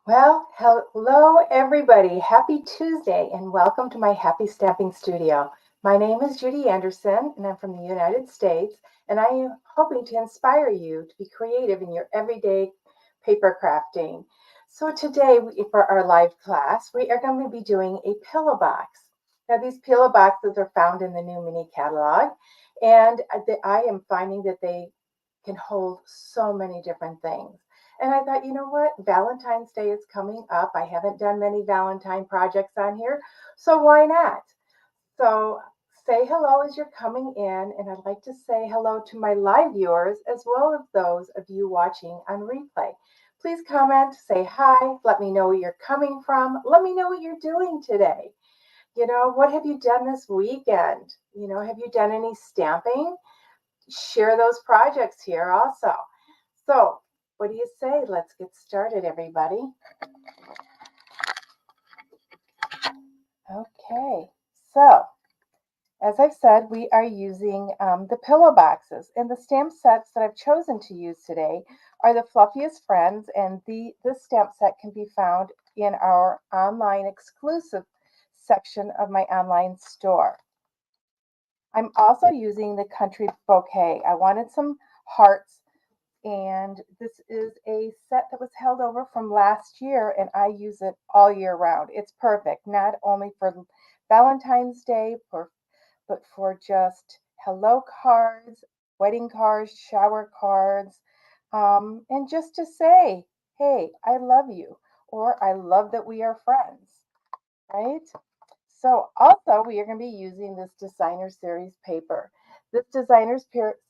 Well, hello everybody. Happy Tuesday and welcome to my Happy Stamping Studio. My name is Judy Anderson and I'm from the United States, and I am hoping to inspire you to be creative in your everyday paper crafting. So today for our live class, we are going to be doing a pillow box. Now these pillow boxes are found in the new mini catalog, and I am finding that they can hold so many different things. And I thought, you know what? Valentine's Day is coming up. I haven't done many Valentine projects on here, so why not? So say hello as you're coming in, and I'd like to say hello to my live viewers as well as those of you watching on replay. Please comment, say hi, let me know where you're coming from, let me know what you're doing today. What have you done this weekend? Have you done any stamping? Share those projects here also. So, what do you say? Let's get started, everybody. Okay, so as I've said, we are using the pillow boxes, and the stamp sets that I've chosen to use today are the Fluffiest Friends, and this stamp set can be found in our online exclusive section of my online store. I'm also using the Country Bouquet. I wanted some hearts, and this is a set that was held over from last year, and I use it all year round. It's perfect, not only for Valentine's Day, but for just hello cards, wedding cards, shower cards, and just to say, hey, I love you, or I love that we are friends, right? So also we are going to be using this designer series paper. This designer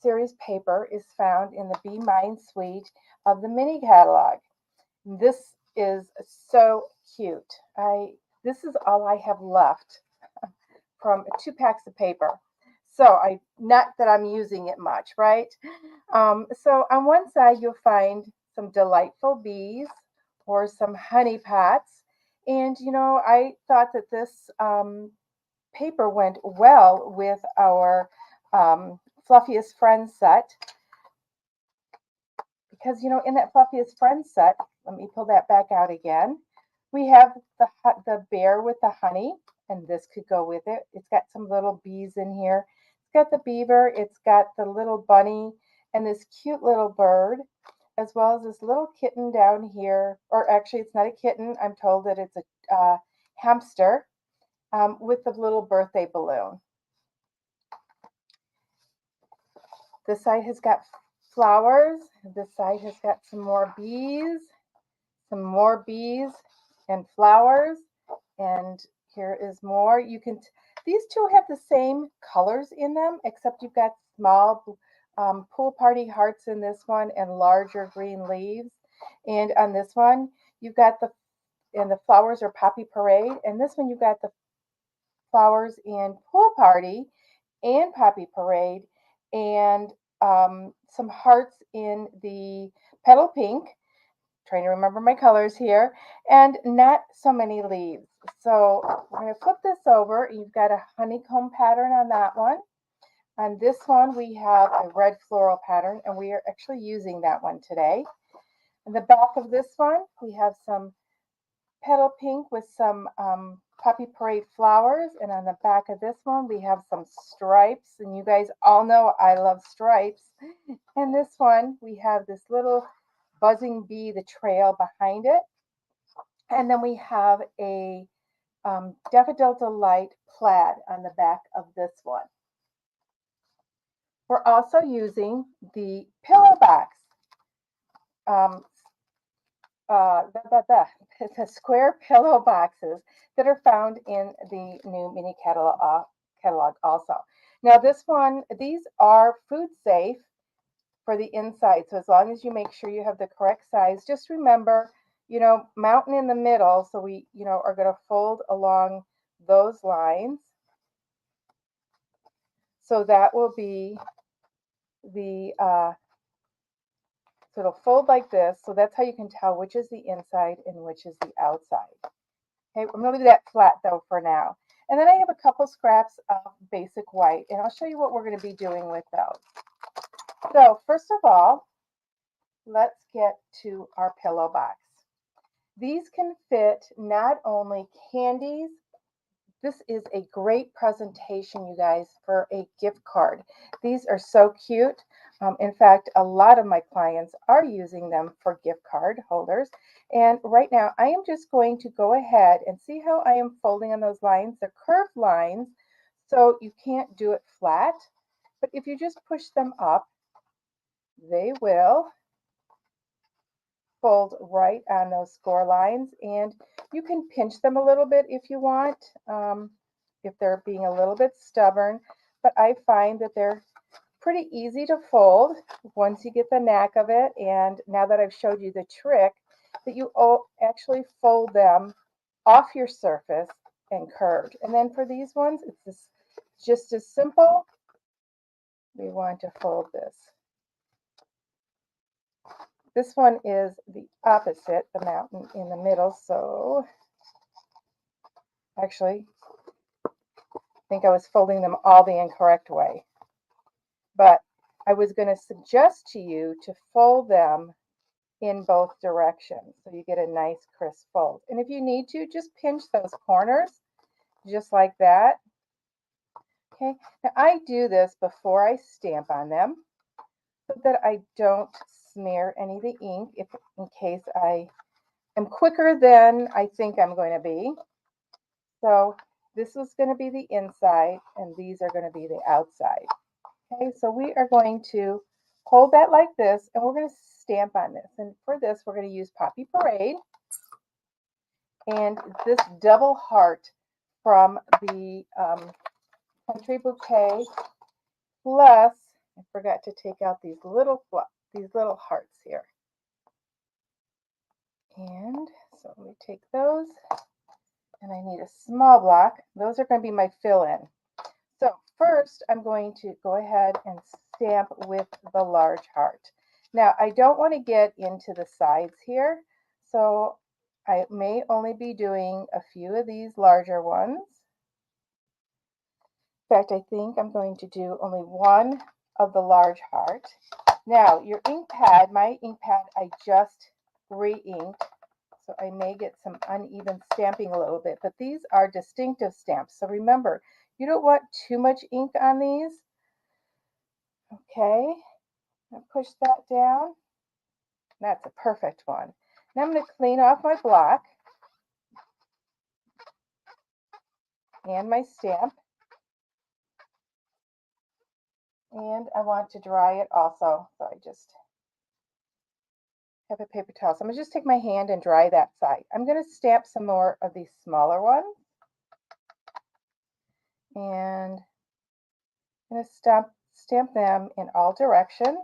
series paper is found in the Be Mine suite of the mini catalog. This is so cute. This is all I have left from 2 packs of paper. So not that I'm using it much, right? So on one side you'll find some delightful bees or some honey pots. And I thought that this paper went well with our Fluffiest Friends set, because in that Fluffiest Friends set, let me pull that back out again. We have the bear with the honey, and this could go with it. It's got some little bees in here. It's got the beaver. It's got the little bunny and this cute little bird, as well as this little kitten down here. Or actually, it's not a kitten. I'm told that it's a hamster with the little birthday balloon. This side has got flowers. This side has got some more bees and flowers. And here is more. These two have the same colors in them, except you've got small pool party hearts in this one and larger green leaves. And on this one, you've got the flowers are Poppy Parade. And this one, you've got the flowers in Pool Party and Poppy Parade, and some hearts in the Petal Pink. Trying to remember my colors here, and not so many leaves. So I'm going to flip this over. You've got a honeycomb pattern on that one. On this one, we have a red floral pattern, and we are actually using that one today. In the back of this one, we have some petal pink with some Poppy Parade flowers. And on the back of this one, we have some stripes. And you guys all know I love stripes. And this one, we have this little buzzing bee, the trail behind it. And then we have a Daffodil Delight plaid on the back of this one. We're also using the pillow box, the square pillow boxes that are found in the new mini catalog also. Now these are food safe for the inside. So as long as you make sure you have the correct size, just remember, mountain in the middle. So we, are going to fold along those lines. So that will be so it'll fold like this. So that's how you can tell which is the inside and which is the outside. Okay, I'm going to leave that flat though for now. And then I have a couple scraps of basic white, and I'll show you what we're going to be doing with those. So first of all, let's get to our pillow box. These can fit not only candies, this is a great presentation, you guys, for a gift card. These are so cute. In fact, a lot of my clients are using them for gift card holders. And right now, I am just going to go ahead and see how I am folding on those lines. They're curved lines, so you can't do it flat. But if you just push them up, they will fold right on those score lines, and you can pinch them a little bit if you want, if they're being a little bit stubborn, but I find that they're pretty easy to fold once you get the knack of it. And now that I've showed you the trick, that you actually fold them off your surface and curved. And then for these ones, it's just as simple. We want to fold this. This one is the opposite, the mountain in the middle, so actually, I think I was folding them all the incorrect way. But I was going to suggest to you to fold them in both directions so you get a nice crisp fold. And if you need to, just pinch those corners just like that. Okay, now I do this before I stamp on them so that I don't smear any of the ink in case I am quicker than I think I'm going to be. So this is going to be the inside and these are going to be the outside. Okay, so we are going to hold that like this and we're going to stamp on this. And for this, we're going to use Poppy Parade and this double heart from the Country Bouquet. Plus, I forgot to take out these little hearts here. And so let me take those, and I need a small block. Those are going to be my fill-in. So first, I'm going to go ahead and stamp with the large heart. Now, I don't want to get into the sides here, so I may only be doing a few of these larger ones. In fact, I think I'm going to do only one of the large heart. Now, your ink pad, my ink pad, I just re-inked, so I may get some uneven stamping a little bit, but these are distinctive stamps. So remember, you don't want too much ink on these. Okay, I'll push that down. That's a perfect one. Now I'm going to clean off my block and my stamp. And I want to dry it also. So I just have a paper towel. So I'm going to just take my hand and dry that side. I'm going to stamp some more of these smaller ones. And I'm going to stamp them in all directions.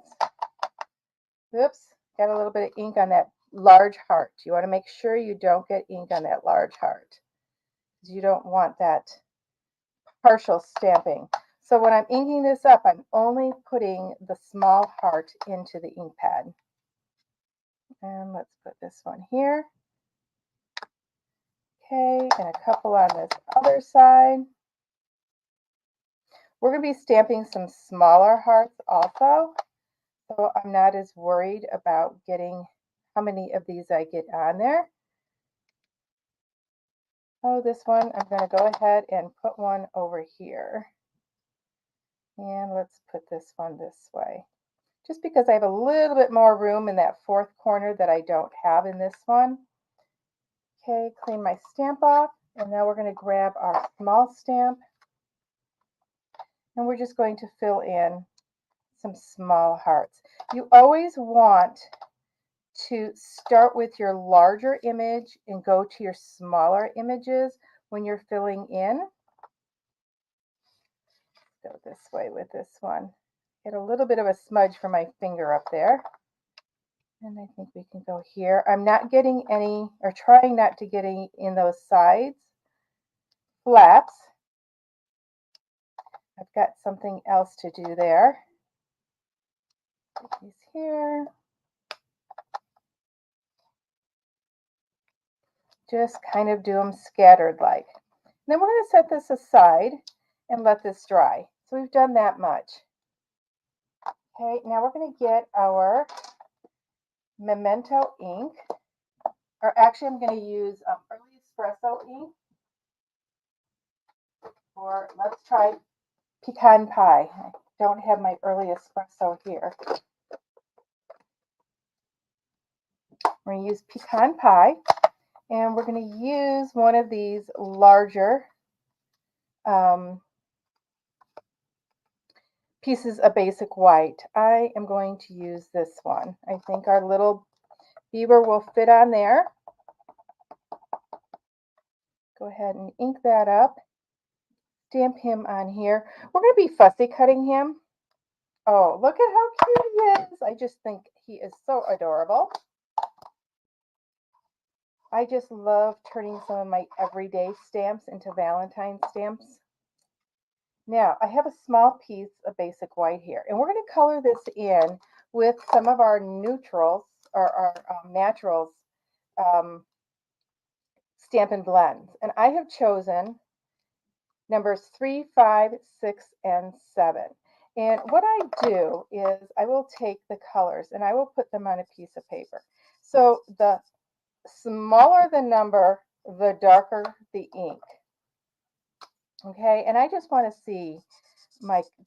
Oops, got a little bit of ink on that large heart. You want to make sure you don't get ink on that large heart. You don't want that partial stamping. So when I'm inking this up, I'm only putting the small heart into the ink pad. And let's put this one here. Okay, and a couple on this other side. We're going to be stamping some smaller hearts also, so I'm not as worried about getting how many of these I get on there. Oh, this one, I'm going to go ahead and put one over here. And let's put this one this way. Just because I have a little bit more room in that fourth corner that I don't have in this one. Okay, clean my stamp off. And now we're going to grab our small stamp. And we're just going to fill in some small hearts. You always want to start with your larger image and go to your smaller images when you're filling in. Go this way with this one. Get a little bit of a smudge from my finger up there. And I think we can go here. I'm not getting any, or trying not to get any in those sides flaps. I've got something else to do there. Put these here. Just kind of do them scattered like. And then we're going to set this aside and let this dry. So we've done that much. Okay, now we're going to get our Memento ink. or actually I'm going to use early espresso ink, or let's try pecan pie. I don't have my early espresso here. We're going to use pecan pie, and we're going to use one of these larger pieces of basic white. I am going to use this one. I think our little beaver will fit on there. Go ahead and ink that up. Stamp him on here. We're going to be fussy cutting him. Oh, look at how cute he is. I just think he is so adorable. I just love turning some of my everyday stamps into Valentine stamps. Now, I have a small piece of basic white here, and we're going to color this in with some of our neutrals, or our naturals Stampin' Blends. And I have chosen numbers 3, 5, 6, and 7. And what I do is I will take the colors and I will put them on a piece of paper. So the smaller the number, the darker the ink. Okay, and I just want to see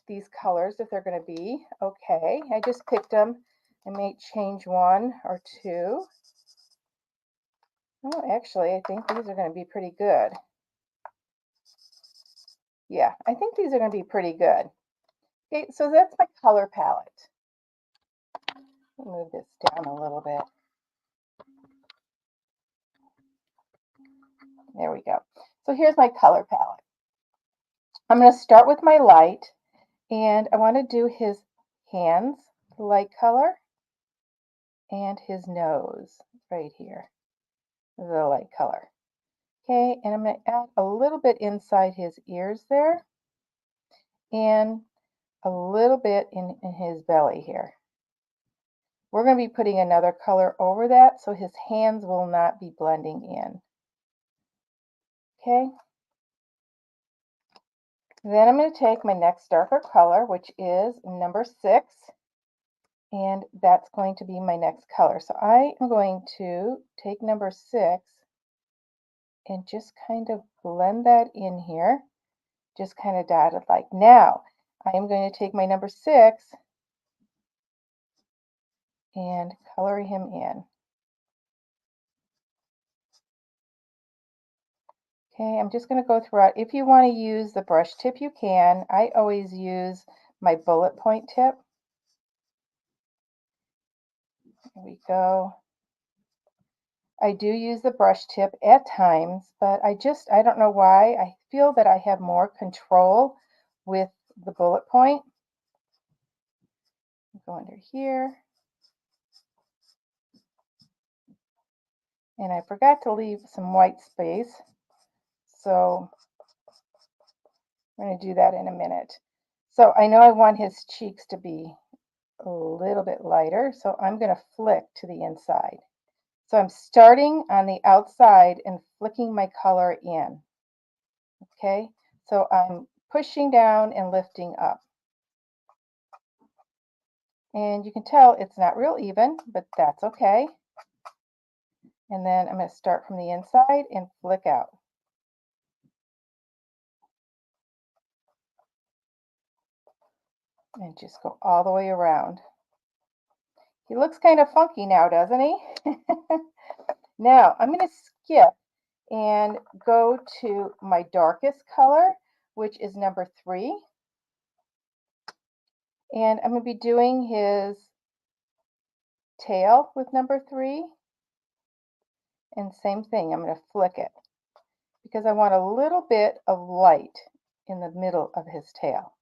these colors, if they're going to be okay. I just picked them. I may change one or two. Oh, actually, I think these are going to be pretty good. Yeah, I think these are going to be pretty good. Okay, so that's my color palette. Let me move this down a little bit. There we go. So here's my color palette. I'm going to start with my light, and I want to do his hands, the light color, and his nose right here, the light color. Okay, and I'm going to add a little bit inside his ears there, and a little bit in his belly here. We're going to be putting another color over that so his hands will not be blending in. Okay. Then I'm going to take my next darker color, which is number 6, and that's going to be my next color. So I am going to take number 6 and just kind of blend that in here, just kind of dotted like. Now, I am going to take my number 6 and color him in. Okay, I'm just going to go throughout. If you want to use the brush tip, you can. I always use my bullet point tip. There we go. I do use the brush tip at times, but I don't know why. I feel that I have more control with the bullet point. Go under here. And I forgot to leave some white space, so I'm going to do that in a minute. So I know I want his cheeks to be a little bit lighter, so I'm going to flick to the inside. So I'm starting on the outside and flicking my color in. Okay, so I'm pushing down and lifting up. And you can tell it's not real even, but that's okay. And then I'm going to start from the inside and flick out. And just go all the way around. He looks kind of funky now, doesn't he? Now I'm going to skip and go to my darkest color, which is number 3. And I'm going to be doing his tail with number 3. And same thing, I'm going to flick it because I want a little bit of light in the middle of his tail.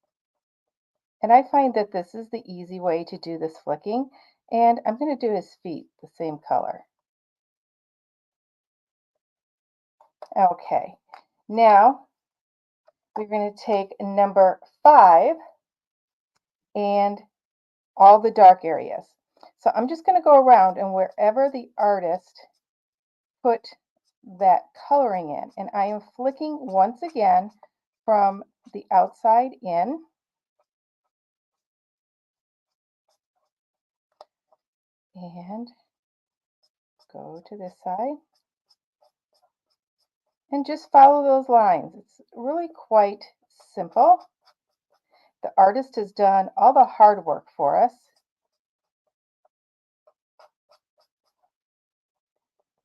And I find that this is the easy way to do this flicking. And I'm going to do his feet the same color. Okay, now we're going to take number 5 and all the dark areas. So I'm just going to go around, and wherever the artist put that coloring in, and I am flicking once again from the outside in. And go to this side and just follow those lines. It's really quite simple. The artist has done all the hard work for us.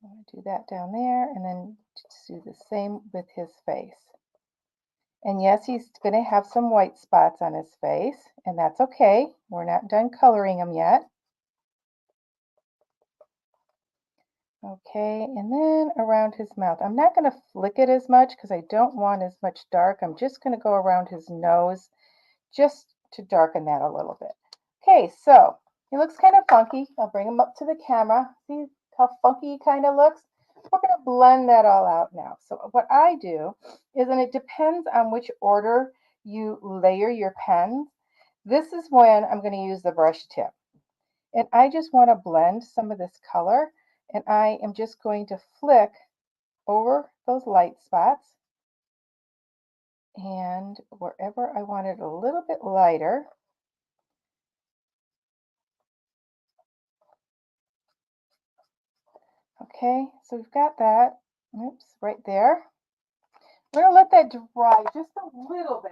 I'm going to do that down there and then just do the same with his face. And yes, he's going to have some white spots on his face, and that's okay. We're not done coloring him yet. Okay, and then around his mouth. I'm not going to flick it as much because I don't want as much dark. I'm just going to go around his nose just to darken that a little bit. Okay, so he looks kind of funky. I'll bring him up to the camera. See how funky he kind of looks? We're going to blend that all out now. So what I do is, and it depends on which order you layer your pens, this is when I'm going to use the brush tip. And I just want to blend some of this color, and I am just going to flick over those light spots. And wherever I want it a little bit lighter, okay, so we've got that. Oops, right there. We're going to let that dry just a little bit.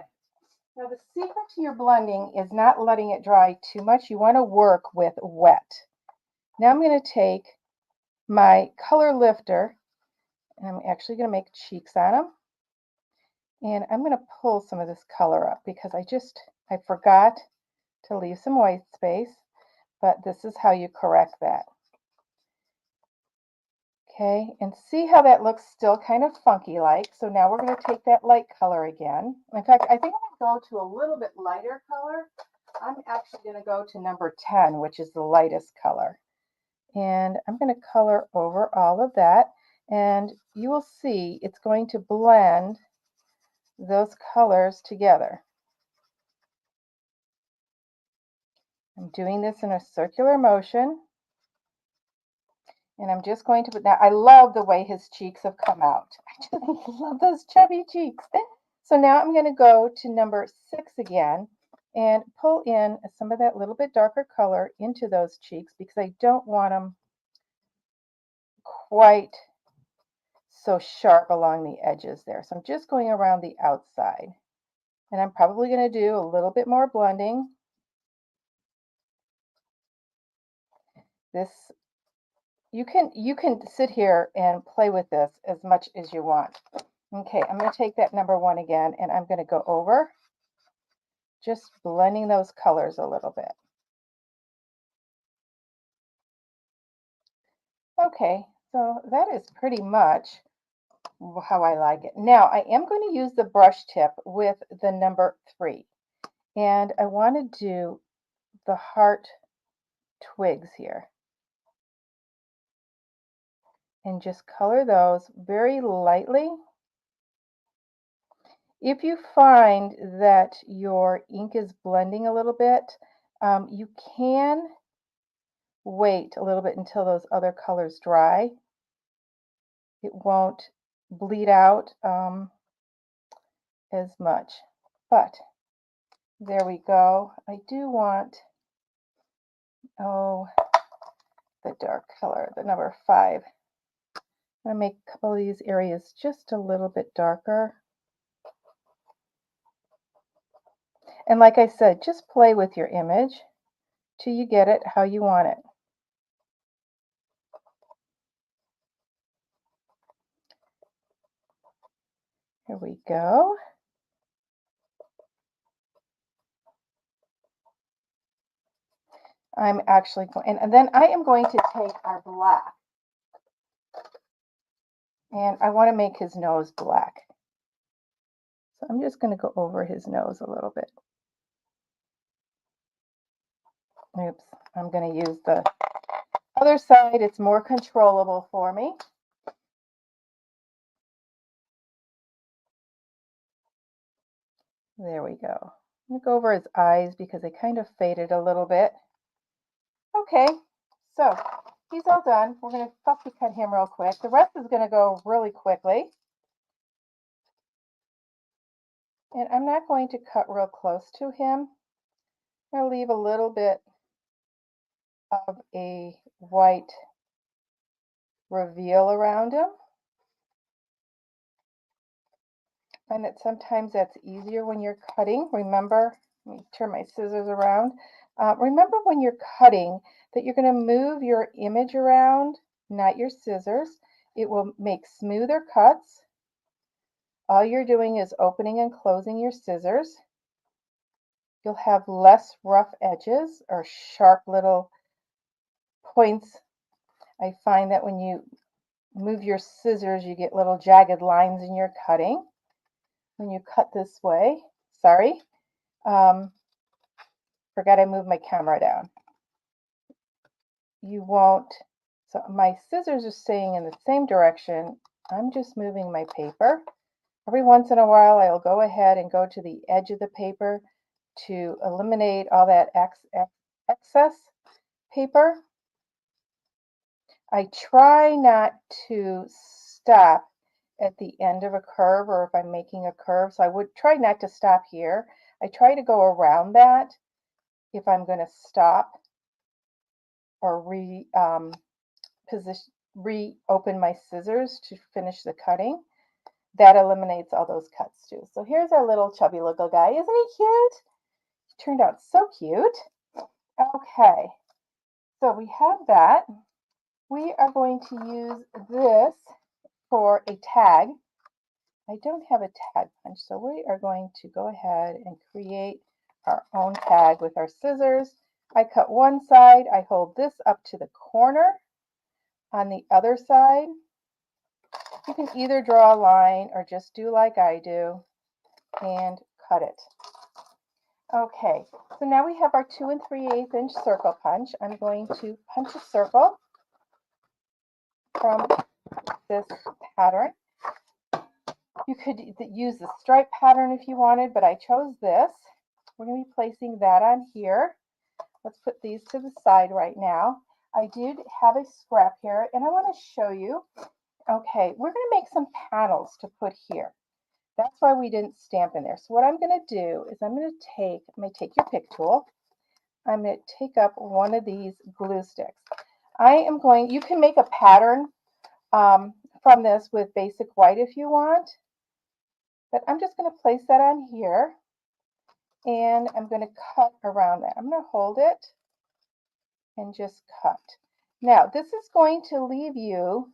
Now, the secret to your blending is not letting it dry too much. You want to work with wet. Now I'm going to take my color lifter, and I'm actually going to make cheeks on them. And I'm going to pull some of this color up because I forgot to leave some white space, but this is how you correct that. Okay, and see how that looks still kind of funky like. So now we're going to take that light color again. In fact, I think I'm going to go to a little bit lighter color. I'm actually going to go to number 10, which is the lightest color. And I'm going to color over all of that. And you will see it's going to blend those colors together. I'm doing this in a circular motion. And I'm just going to put, now I love the way his cheeks have come out. I just love those chubby cheeks. So now I'm going to go to number 6 again and pull in some of that little bit darker color into those cheeks because I don't want them quite so sharp along the edges there. So I'm just going around the outside. And I'm probably going to do a little bit more blending. This you can sit here and play with this as much as you want. Okay, I'm going to take that number 1 again, and I'm going to go over, just blending those colors a little bit. Okay, so that is pretty much how I like it. Now, I am going to use the brush tip with the number 3, and I want to do the heart twigs here. And just color those very lightly. If you find that your ink is blending a little bit, you can wait a little bit until those other colors dry. It won't bleed out as much. But there we go. I do want, oh, the dark color, the number 5. I'm going to make a couple of these areas just a little bit darker. And like I said, just play with your image till you get it how you want it. Here we go. I'm actually going, and then I am going to take our black, and I want to make his nose black. So I'm just going to go over his nose a little bit. Oops, I'm going to use the other side. It's more controllable for me. There we go. I'm going to go over his eyes because they kind of faded a little bit. Okay, so he's all done. We're going to puffy cut him real quick. The rest is going to go really quickly. And I'm not going to cut real close to him. I'm going to leave a little bit of a white reveal around them. Find that sometimes that's easier when you're cutting. Remember, let me turn my scissors around. Remember when you're cutting that you're going to move your image around, not your scissors. It will make smoother cuts. All you're doing is opening and closing your scissors. You'll have less rough edges or sharp little points. I find that when you move your scissors, you get little jagged lines in your cutting. When you cut this way, sorry, forgot I moved my camera down. You won't, so my scissors are staying in the same direction. I'm just moving my paper. Every once in a while, I'll go ahead and go to the edge of the paper to eliminate all that excess paper. I try not to stop at the end of a curve, or if I'm making a curve, so I would try not to stop here. I try to go around that if I'm going to stop or reopen my scissors to finish the cutting. That eliminates all those cuts too. So here's our little chubby little guy. Isn't he cute? He turned out so cute. Okay, so we have that. We are going to use this for a tag. I don't have a tag punch, so we are going to go ahead and create our own tag with our scissors. I cut one side, I hold this up to the corner. On the other side, you can either draw a line or just do like I do and cut it. Okay, so now we have our 2 3/8 inch circle punch. I'm going to punch a circle from this pattern. You could use the stripe pattern if you wanted, but I chose this. We're going to be placing that on here. Let's put these to the side right now. I did have a scrap here, and I want to show you. Okay, we're going to make some panels to put here. That's why we didn't stamp in there. So what I'm going to do is I'm going to take your pick tool. I'm going to take up one of these glue sticks. You can make a pattern from this with basic white if you want, but I'm just going to place that on here, and I'm going to cut around that. I'm going to hold it and just cut. Now, this is going to leave you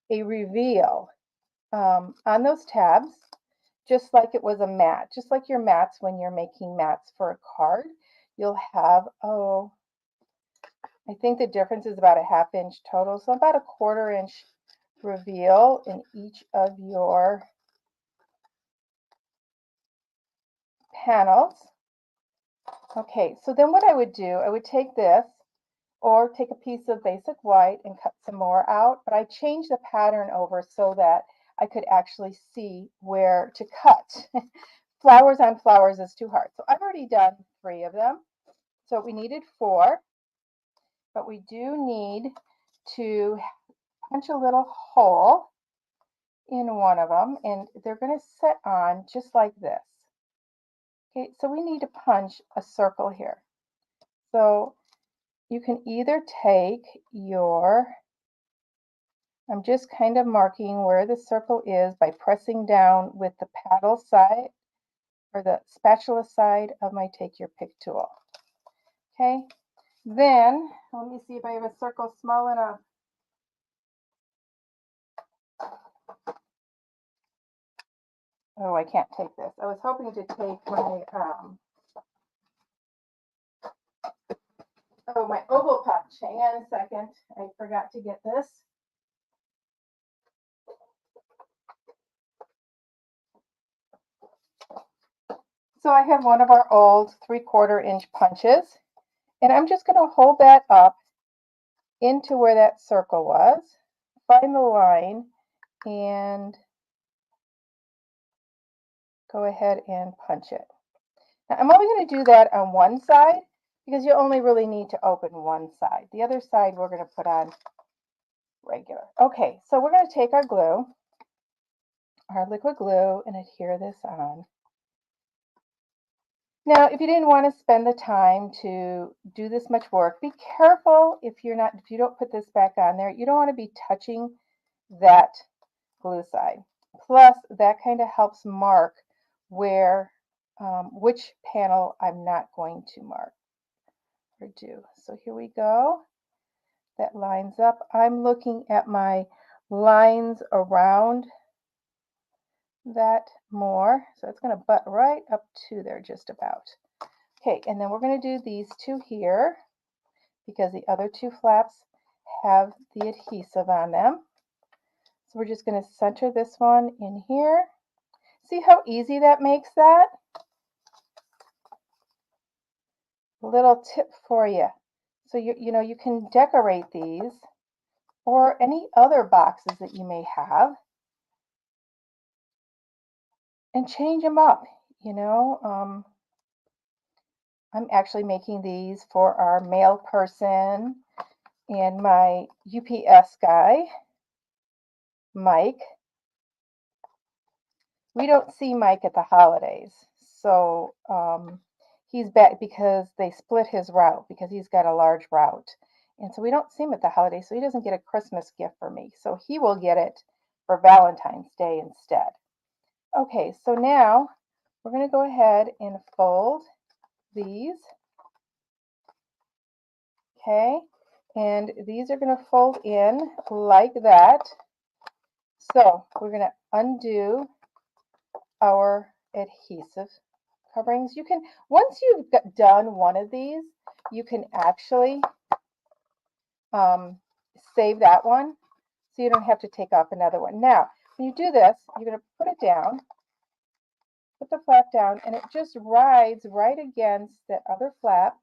a reveal on those tabs, just like it was a mat, just like your mats when you're making mats for a card. You'll have, I think the difference is about a 1/2 inch total, so about a 1/4 inch reveal in each of your panels. Okay, so then what I would do, I would take this or take a piece of basic white and cut some more out, but I changed the pattern over so that I could actually see where to cut. Flowers on flowers is too hard. So I've already done 3 of them. So we needed 4, but we do need to punch a little hole in one of them, and they're going to set on just like this. Okay, so we need to punch a circle here. So you can either take I'm just kind of marking where the circle is by pressing down with the paddle side or the spatula side of my take your pick tool. Okay, then let me see if I have a circle small enough. Oh, I can't take this. I was hoping to take my oval punch. Hang on a second. I forgot to get this. So I have one of our old 3/4 inch punches, and I'm just going to hold that up into where that circle was, find the line, and go ahead and punch it. Now, I'm only going to do that on one side because you only really need to open one side. The other side we're going to put on regular. Okay, so we're going to take our glue, our liquid glue, and adhere this on. Now, if you didn't want to spend the time to do this much work, be careful if you don't put this back on there. You don't want to be touching that glue side. Plus, that kind of helps mark where which panel I'm not going to mark or do. So here we go. That lines up. I'm looking at my lines around that more. So it's going to butt right up to there just about. Okay, and then we're going to do these two here because the other two flaps have the adhesive on them. So we're just going to center this one in here. See how easy that makes that? A little tip for you. So you can decorate these or any other boxes that you may have and change them up. I'm actually making these for our mail person and my UPS guy, Mike. We don't see Mike at the holidays, so he's back because they split his route because he's got a large route. And so we don't see him at the holidays, so he doesn't get a Christmas gift for me. So he will get it for Valentine's Day instead. Okay, so now we're going to go ahead and fold these. Okay, and these are going to fold in like that. So we're going to undo our adhesive coverings. You can, once you've done one of these, you can actually save that one so you don't have to take off another one. Now, when you do this, you're going to put it down, put the flap down, and it just rides right against that other flap.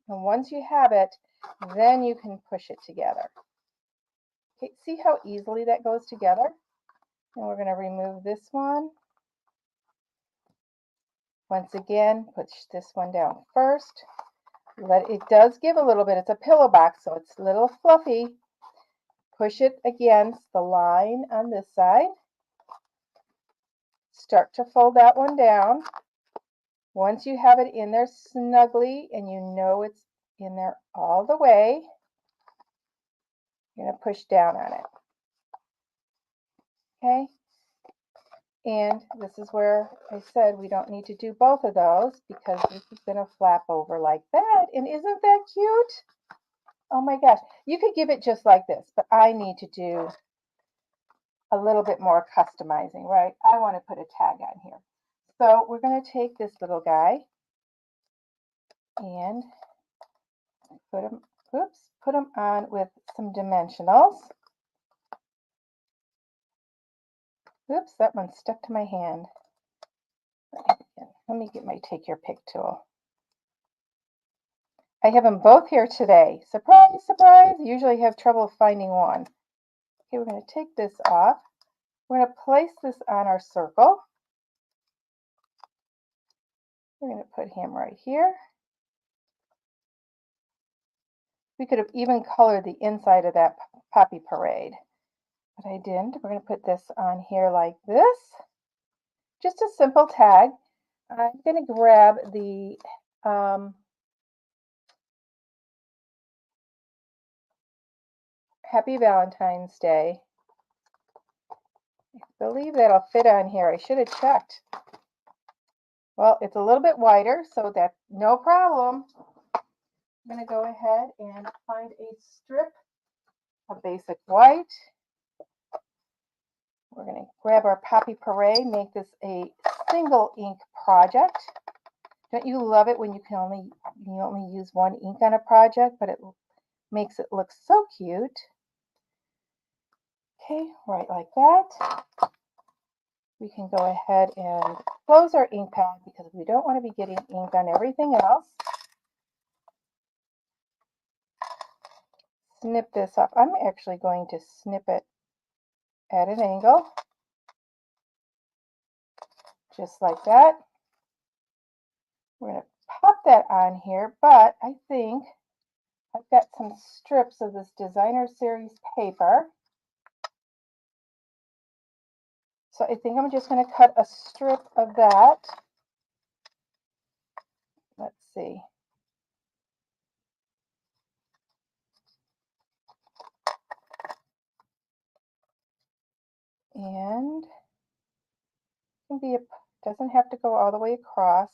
And once you have it, then you can push it together. Okay, see how easily that goes together? And we're going to remove this one. Once again, push this one down first. It does give a little bit. It's a pillow box, so it's a little fluffy. Push it against the line on this side. Start to fold that one down. Once you have it in there snugly and you know it's in there all the way, you're going to push down on it. Okay? And this is where I said we don't need to do both of those because this is going to flap over like that. And isn't that cute? Oh my gosh. You could give it just like this, but I need to do a little bit more customizing, right? I want to put a tag on here. So we're going to take this little guy and put him on with some dimensionals. Oops, that one stuck to my hand. Let me get my take your pick tool. I have them both here today. Surprise, surprise. Usually have trouble finding one. Okay, we're going to take this off. We're going to place this on our circle. We're going to put him right here. We could have even colored the inside of that poppy parade, but I didn't. We're going to put this on here like this. Just a simple tag. I'm going to grab the Happy Valentine's Day. I believe that'll fit on here. I should have checked. Well, it's a little bit wider, so that's no problem. I'm going to go ahead and find a strip of basic white. We're going to grab our Poppy Parade, make this a single ink project. Don't you love it when you only use one ink on a project, but it makes it look so cute. Okay, right like that. We can go ahead and close our ink pad because we don't want to be getting ink on everything else. Snip this up. I'm actually going to snip it at an angle, just like that. We're going to pop that on here, but I think I've got some strips of this designer series paper. So I think I'm just going to cut a strip of that Let's see. And can be doesn't have to go all the way across.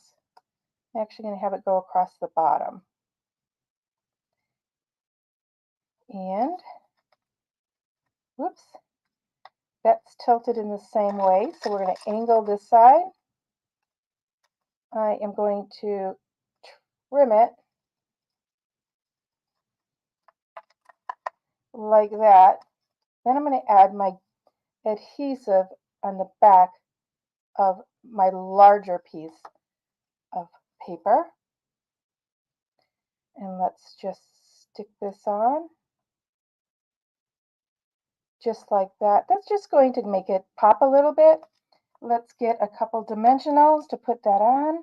I'm actually going to have it go across the bottom. And whoops, that's tilted in the same way. So we're going to angle this side. I am going to trim it like that. Then I'm going to add my adhesive on the back of my larger piece of paper. And let's just stick this on. Just like that. That's just going to make it pop a little bit. Let's get a couple dimensionals to put that on.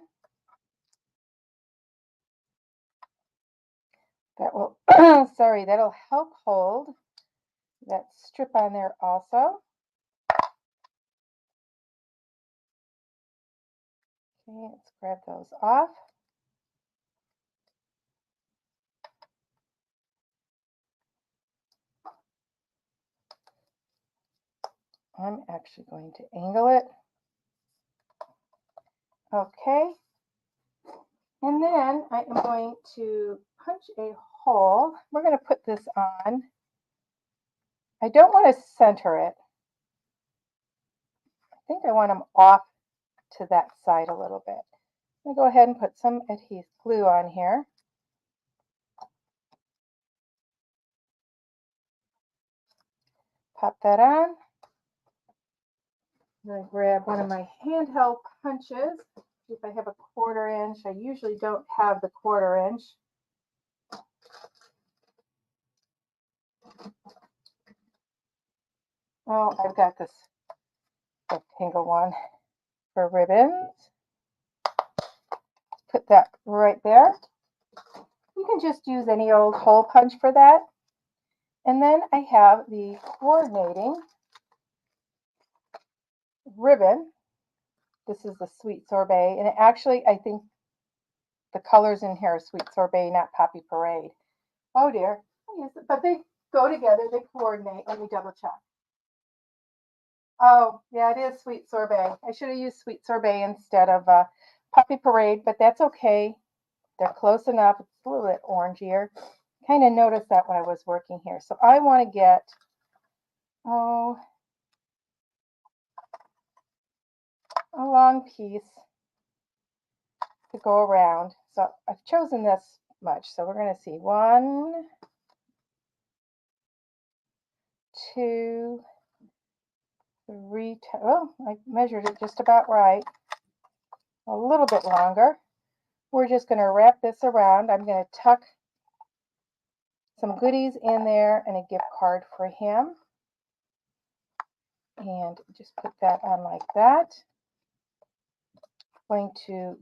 That will, sorry, that'll help hold that strip on there also. Okay, let's grab those off. I'm actually going to angle it. Okay. And then I am going to punch a hole. We're going to put this on. I don't want to center it. I think I want them off to that side a little bit. I'm going to go ahead and put some adhesive glue on here. Pop that on. I'm going to grab one of my handheld punches. If I have a 1/4 inch, I usually don't have the 1/4 inch. Oh, I've got this rectangle one for ribbons. Put that right there. You can just use any old hole punch for that. And then I have the coordinating ribbon. This is the Sweet Sorbet. And actually, I think the colors in here are Sweet Sorbet, not Poppy Parade. Oh dear. But they go together. They coordinate. Let me double check. Oh, yeah, it is Sweet Sorbet. I should have used Sweet Sorbet instead of Poppy Parade, but that's okay. They're close enough. It's a little bit orangier. Kind of noticed that when I was working here. So I want to get, a long piece to go around. So I've chosen this much. So we're going to see 1, 2, 3. Oh, I measured it just about right. A little bit longer. We're just going to wrap this around. I'm going to tuck some goodies in there and a gift card for him. And just put that on like that.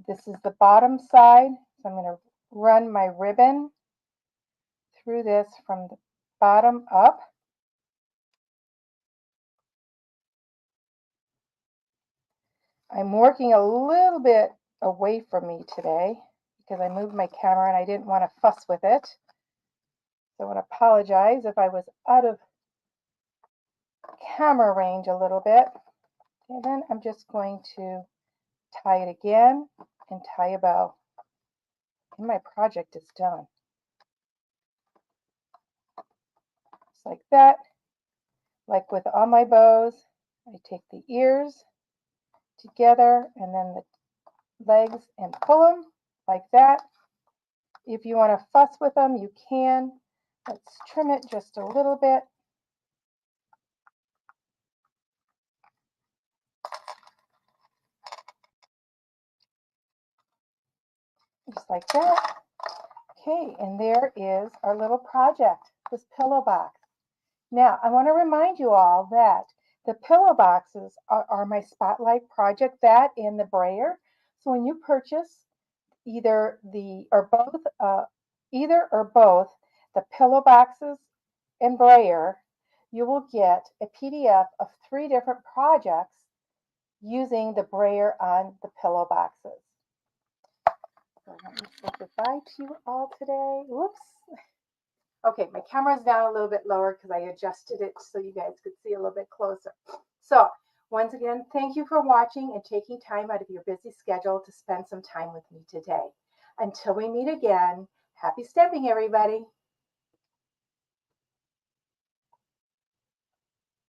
This is the bottom side. So I'm going to run my ribbon through this from the bottom up. I'm working a little bit away from me today because I moved my camera and I didn't want to fuss with it. So I want to apologize if I was out of camera range a little bit. And then I'm just going to tie it again and tie a bow. And my project is done. Just like that. Like with all my bows, I take the ears together and then the legs and pull them like that. If you want to fuss with them, you can. Let's trim it just a little bit. Just like that. Okay, and there is our little project, this pillow box. Now, I want to remind you all that the pillow boxes are my spotlight project, that and the brayer. So when you purchase either or both the pillow boxes and brayer, you will get a PDF of 3 different projects using the brayer on the pillow boxes. So let me say goodbye to you all today. Whoops. Okay, my camera's down a little bit lower because I adjusted it so you guys could see a little bit closer. So once again, thank you for watching and taking time out of your busy schedule to spend some time with me today. Until we meet again, happy stamping, everybody.